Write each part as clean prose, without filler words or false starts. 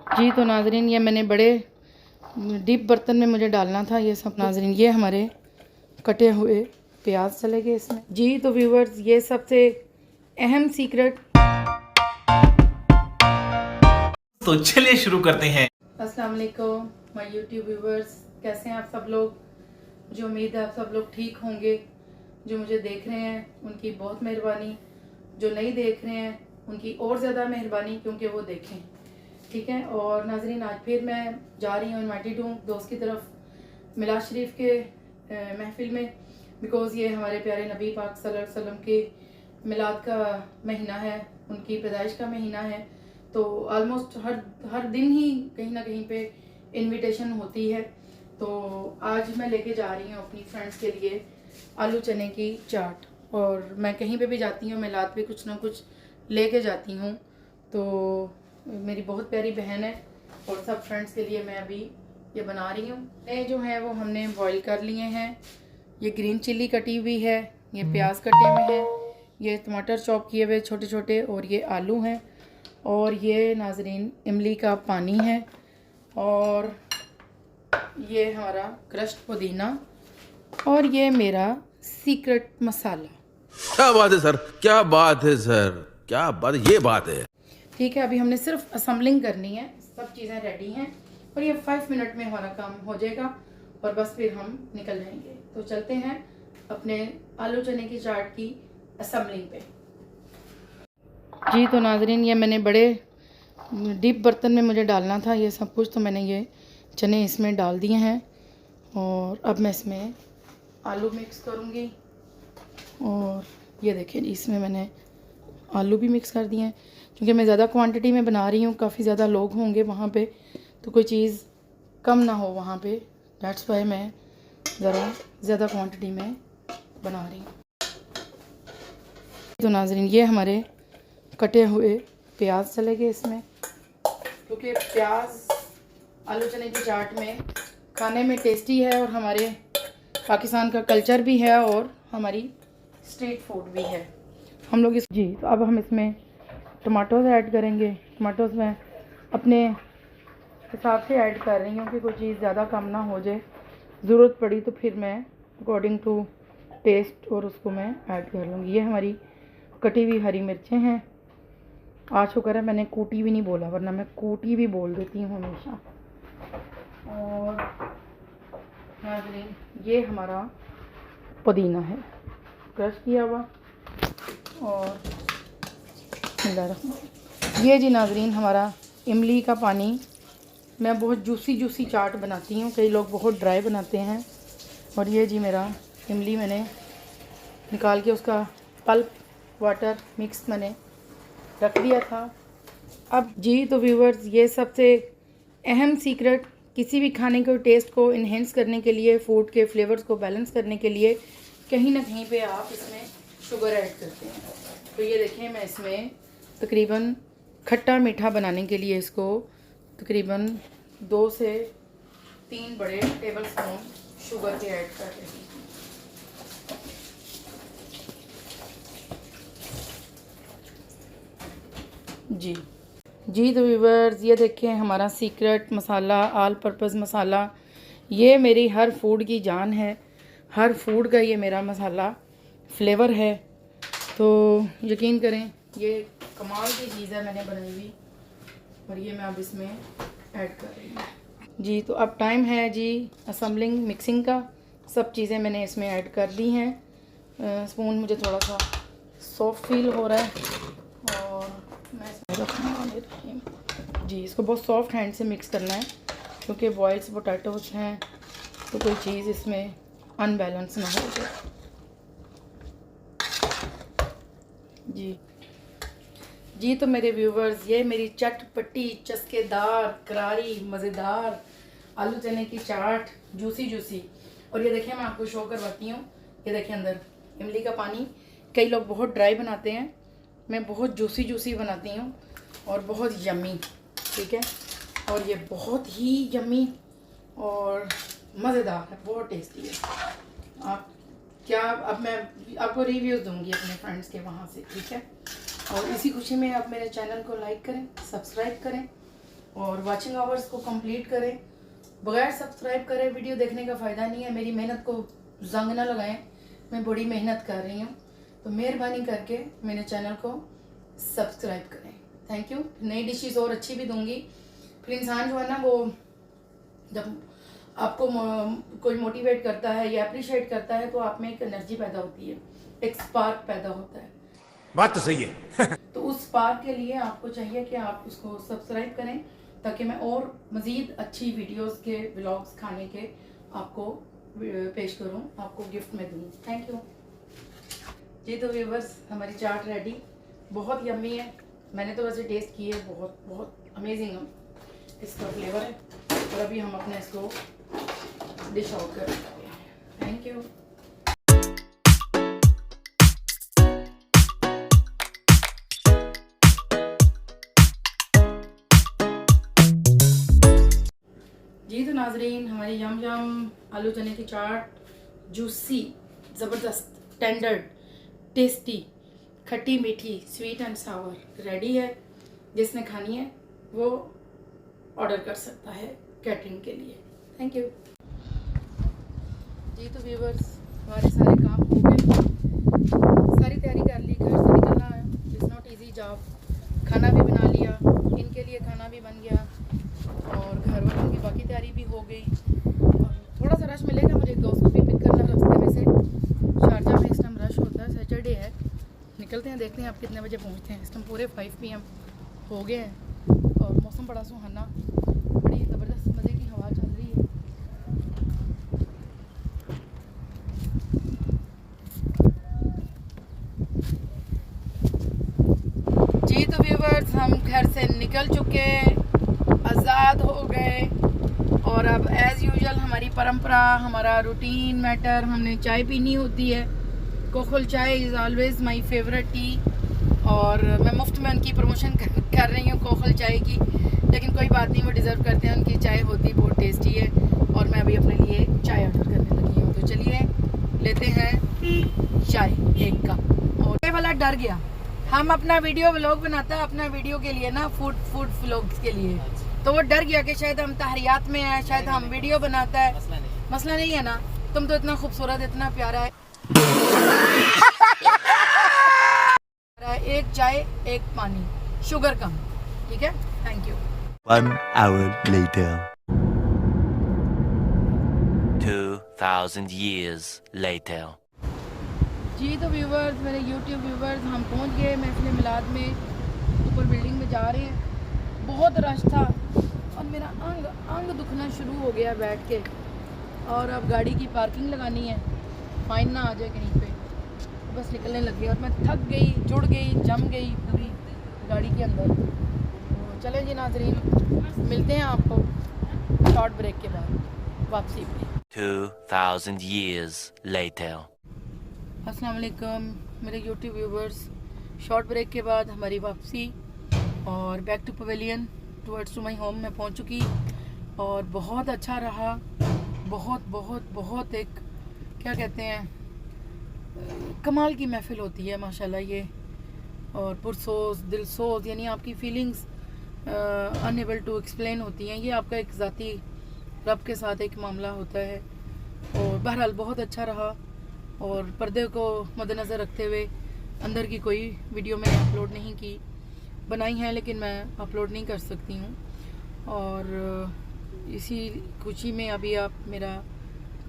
जी तो नाजरीन, ये मैंने बड़े डीप बर्तन में मुझे डालना था ये सब। नाजरीन, ये हमारे कटे हुए प्याज चले गए इसमें। जी तो व्यूवर्स, ये सबसे अहम सीक्रेट। तो चलिए शुरू करते हैं। अस्सलाम वालेकुम माय यूट्यूब व्यूवर्स, कैसे हैं आप सब लोग। मुझे उम्मीद है आप सब लोग ठीक होंगे। जो मुझे देख रहे हैं उनकी बहुत मेहरबानी, जो नहीं देख रहे हैं उनकी और ज़्यादा मेहरबानी, क्योंकि वो देखें। ठीक है। और नाजरीन, आज फिर मैं जा रही हूँ इन्वाइटेड हूँ दोस्त की तरफ मिलाद शरीफ के महफिल में, बिकॉज़ ये हमारे प्यारे नबी पाक सल्लल्लाहु अलैहि वसल्लम के मिलाद का महीना है, उनकी पैदाइश का महीना है। तो ऑलमोस्ट हर दिन ही कहीं ना कहीं पे इनविटेशन होती है। तो आज मैं लेके जा रही हूँ अपनी फ्रेंड्स के लिए आलू चने की चाट। और मैं कहीं पे भी जाती हूँ मिलाद पे कुछ ना कुछ लेके जाती हूँ। तो मेरी बहुत प्यारी बहन है और सब फ्रेंड्स के लिए मैं अभी ये बना रही हूँ। ये जो है वो हमने बॉईल कर लिए हैं। ये ग्रीन चिल्ली कटी हुई है, ये प्याज कटे हुए हैं, ये टमाटर चॉप किए हुए छोटे छोटे, और ये आलू हैं, और ये नाजरीन इमली का पानी है, और ये हमारा क्रश्ड पुदीना, और ये मेरा सीक्रेट मसाला। क्या बात है सर, क्या बात है सर, क्या बात है, ये बात है। ठीक है, अभी हमने सिर्फ असम्बलिंग करनी है, सब चीज़ें रेडी हैं और ये 5 मिनट में हमारा काम हो जाएगा और बस फिर हम निकल जाएंगे। तो चलते हैं अपने आलू चने की चाट की असम्बलिंग पे। जी तो नाजरीन, ये मैंने बड़े डीप बर्तन में मुझे डालना था ये सब कुछ, तो मैंने ये चने इसमें डाल दिए हैं और अब मैं इसमें आलू मिक्स करूँगी। और ये देखिए, इसमें मैंने आलू भी मिक्स कर दिए हैं, क्योंकि मैं ज़्यादा क्वांटिटी में बना रही हूँ, काफ़ी ज़्यादा लोग होंगे वहाँ पे, तो कोई चीज़ कम ना हो वहाँ पे। दैट्स वाई मैं ज़रा ज़्यादा क्वांटिटी में बना रही हूँ। तो नाजरीन, ये हमारे कटे हुए प्याज चले गए इसमें, क्योंकि प्याज आलू चने की चाट में खाने में टेस्टी है और हमारे पाकिस्तान का कल्चर भी है और हमारी स्ट्रीट फूड भी है। हम लोग जी तो अब हम इसमें टमाटोज़ ऐड करेंगे। टमाटोज़ मैं अपने हिसाब से ऐड कर रही हूँ कि कोई चीज़ ज़्यादा कम ना हो जाए, ज़रूरत पड़ी तो फिर मैं अकॉर्डिंग टू टेस्ट और उसको मैं ऐड कर लूँगी। ये हमारी कटी हुई हरी मिर्चें हैं। आज शुक्र है मैंने कूटी भी नहीं बोला, वरना मैं कूटी भी बोल देती हूँ हमेशा। और नाज़रीन, ये हमारा पुदीना है क्रश किया हुआ। और ये जी नाजरीन हमारा इमली का पानी। मैं बहुत जूसी चाट बनाती हूँ, कई लोग बहुत ड्राई बनाते हैं। और ये जी मेरा इमली मैंने निकाल के उसका पल्प वाटर मिक्स मैंने रख दिया था। अब जी तो व्यूवर्स, ये सबसे अहम सीक्रेट, किसी भी खाने के टेस्ट को इन्हेंस करने के लिए, फूड के फ्लेवर्स को बैलेंस करने के लिए कहीं ना कहीं पे आप इसमें शुगर ऐड करते हैं। तो ये देखें, मैं इसमें तकरीबन खट्टा मीठा बनाने के लिए इसको तकरीबन 2 से 3 बड़े टेबल स्पून शुगर के ऐड कर रही हूँ। जी तो व्यूवर्स, ये देखें हमारा सीक्रेट मसाला, ऑल पर्पज़ मसाला। ये मेरी हर फूड की जान है, हर फूड का ये मेरा मसाला फ्लेवर है। तो यकीन करें, ये कमाल की चीज़ है मैंने बनाई हुई, और ये मैं अब इसमें ऐड कर रही हूँ। जी तो अब टाइम है जी असम्बलिंग मिक्सिंग का। सब चीज़ें मैंने इसमें ऐड कर दी हैं। स्पून मुझे थोड़ा सा सॉफ्ट फील हो रहा है और मैं इसमें रखूँगा जी। इसको बहुत सॉफ्ट हैंड से मिक्स करना है, क्योंकि बॉइल्ड पोटैटोज हैं, तो कोई चीज़ इसमें अनबैलेंस ना हो जाए। जी तो मेरे व्यूवर्स, ये मेरी चटपटी चस्केदार करारी मज़ेदार आलू चने की चाट, जूसी। और ये देखिए, मैं आपको शो करवाती हूँ। ये देखिए अंदर इमली का पानी। कई लोग बहुत ड्राई बनाते हैं, मैं बहुत जूसी बनाती हूँ और बहुत यम्मी। ठीक है, और ये बहुत ही यम्मी और मज़ेदार है, बहुत टेस्टी है। आप क्या, अब मैं आपको रिव्यूज़ दूंगी अपने फ्रेंड्स के वहाँ से। ठीक है, और इसी खुशी में आप मेरे चैनल को लाइक करें, सब्सक्राइब करें और वॉचिंग आवर्स को कंप्लीट करें। बगैर सब्सक्राइब करें वीडियो देखने का फ़ायदा नहीं है। मेरी मेहनत को जंग ना लगाएं, मैं बड़ी मेहनत कर रही हूँ, तो मेहरबानी करके मेरे चैनल को सब्सक्राइब करें। Thank you. नई डिशेस और अच्छी भी दूंगी। फिर इंसान जो है ना, वो जब आपको कोई मोटिवेट करता है या अप्रिशिएट करता है तो आप में एक एनर्जी पैदा होती है, एक स्पार्क पैदा होता है। बात तो सही है। तो उस स्पार्क के लिए आपको चाहिए कि आप उसको सब्सक्राइब करें, ताकि मैं और मज़ीद अच्छी वीडियोस के व्लॉग्स खाने के आपको पेश करूं, आपको गिफ्ट में दूं। थैंक यू जी। तो व्यूवर्स, हमारी चाट रेडी, बहुत यम्मी है। मैंने तो वैसे टेस्ट की है, बहुत बहुत अमेजिंग इसका फ्लेवर है। और अभी हम अपने इसको डिश आउट कर देंगे। Thank you. जी तो नाजरीन, हमारी यम यम आलू चने की चाट जूसी, ज़बरदस्त, टेंडर, टेस्टी, खट्टी मीठी, स्वीट एंड सावर रेडी है। जिसने खानी है वो ऑर्डर कर सकता है कैटरिंग के लिए। थैंक यू जी। तो व्यूवर्स, हमारे सारे काम हो गए, सारी तैयारी कर ली, घर से निकलना है, इट्स नॉट इजी जॉब। खाना भी बना लिया, इनके लिए खाना भी बन गया और घर वालों की बाकी तैयारी भी हो गई। और थोड़ा सा रश मिलेगा, मुझे एक दोस्त को भी पिक करना रास्ते में से। शारजा में इस टाइम रश होता है, सैटरडे है। निकलते हैं, देखते हैं आप कितने बजे पहुंचते हैं। इस टाइम पूरे 5 PM हो गए हैं और मौसम बड़ा सुहाना, बड़ी ज़बरदस्त मज़े की हवा चल रही है। जी तो व्यूवर्स, हम घर से निकल चुके, आज़ाद हो गए और अब एज़ यूजुअल हमारी परंपरा, हमारा रूटीन मैटर, हमने चाय पीनी होती है। कोखल चाय is always my favourite T और मैं मुफ्त में उनकी प्रमोशन कर रही हूँ कोखल चाय की, लेकिन कोई बात नहीं, वो डिज़र्व करते हैं। उनकी चाय होती बहुत टेस्टी है और मैं अभी अपने लिए चाय ऑर्डर करने लगी हूँ। तो चलिए लेते हैं चाय एक कप। और ये वाला डर गया, हम अपना वीडियो व्लॉग बनाता है अपना वीडियो के लिए ना, फूड व्लॉग्स के लिए, तो वो डर गया कि शायद हम तहरियात में हैं, शायद हम वीडियो बनाता है। मसला नहीं है ना, तुम तो इतना खूबसूरत, इतना प्यारा है। एक चाय एक पानी, शुगर कम, ठीक है। Thank you. 1 hour later. 2000 years later. जी तो व्यूवर्स, मेरे YouTube व्यूवर्स, हम पहुंच गए महफिल मिलाद में, ऊपर बिल्डिंग में जा रहे हैं। बहुत रश था और मेरा अंग दुखना शुरू हो गया बैठ के। और अब गाड़ी की पार्किंग लगानी है, फाइन ना आ जाए कहीं पे, तो बस निकलने लग गई और मैं थक गई, जुड़ गई, जम गई पूरी गाड़ी के अंदर। तो चलें जी नाजरीन, मिलते हैं आपको शॉर्ट ब्रेक के बाद वापसी पे। 2000 years later. अस्सलाम वालेकुम मेरे YouTube व्यूवर्स, शॉर्ट ब्रेक के बाद हमारी वापसी और back to pavilion towards to my home में पहुंच चुकी और बहुत अच्छा रहा। बहुत बहुत बहुत एक क्या कहते हैं, कमाल की महफिल होती है माशाल्लाह ये, और पुरसोज दिलसोज, यानी आपकी फीलिंग्स अनएबल टू एक्सप्लेन होती हैं। ये आपका एक ज़ाती रब के साथ एक मामला होता है। और बहरहाल बहुत अच्छा रहा और पर्दे को मद्देनज़र रखते हुए अंदर की कोई वीडियो मैंने अपलोड नहीं की, बनाई है लेकिन मैं अपलोड नहीं कर सकती हूँ। और इसी खुशी में अभी आप मेरा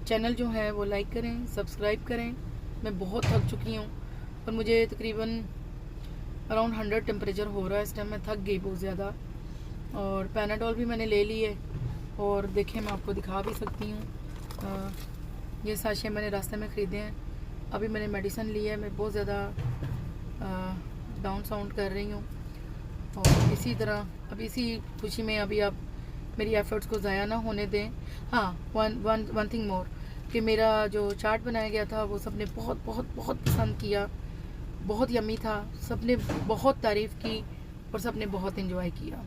चैनल जो है वो लाइक करें, सब्सक्राइब करें। मैं बहुत थक चुकी हूँ और मुझे तकरीबन अराउंड 100 टेम्परेचर हो रहा है इस टाइम। मैं थक गई बहुत ज़्यादा और पैनाडोल भी मैंने ले ली है और देखें मैं आपको दिखा भी सकती हूँ। ये साशे मैंने रास्ते में ख़रीदे हैं। अभी मैंने मेडिसिन ली है, मैं बहुत ज़्यादा डाउन साउंड कर रही हूँ। और इसी तरह अब इसी खुशी में अभी आप मेरी एफ़र्ट्स को ज़ाया ना होने दें। हाँ, वन थिंग मोर कि मेरा जो चाट बनाया गया था वो सबने बहुत बहुत बहुत पसंद किया, बहुत यम्मी था, सबने बहुत तारीफ़ की और सबने बहुत इन्जॉय किया।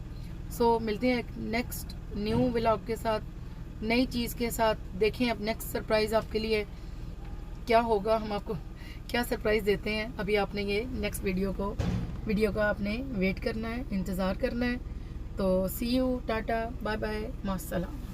सो मिलते हैं नेक्स्ट न्यू व्लॉग के साथ, नई चीज़ के साथ। देखें अब नेक्स्ट सरप्राइज़ आपके लिए क्या होगा, हम आपको क्या सरप्राइज़ देते हैं। अभी आपने ये नेक्स्ट वीडियो का आपने वेट करना है, इंतज़ार करना है तो सी यू, टाटा, बाय बाय, मास्सलाम।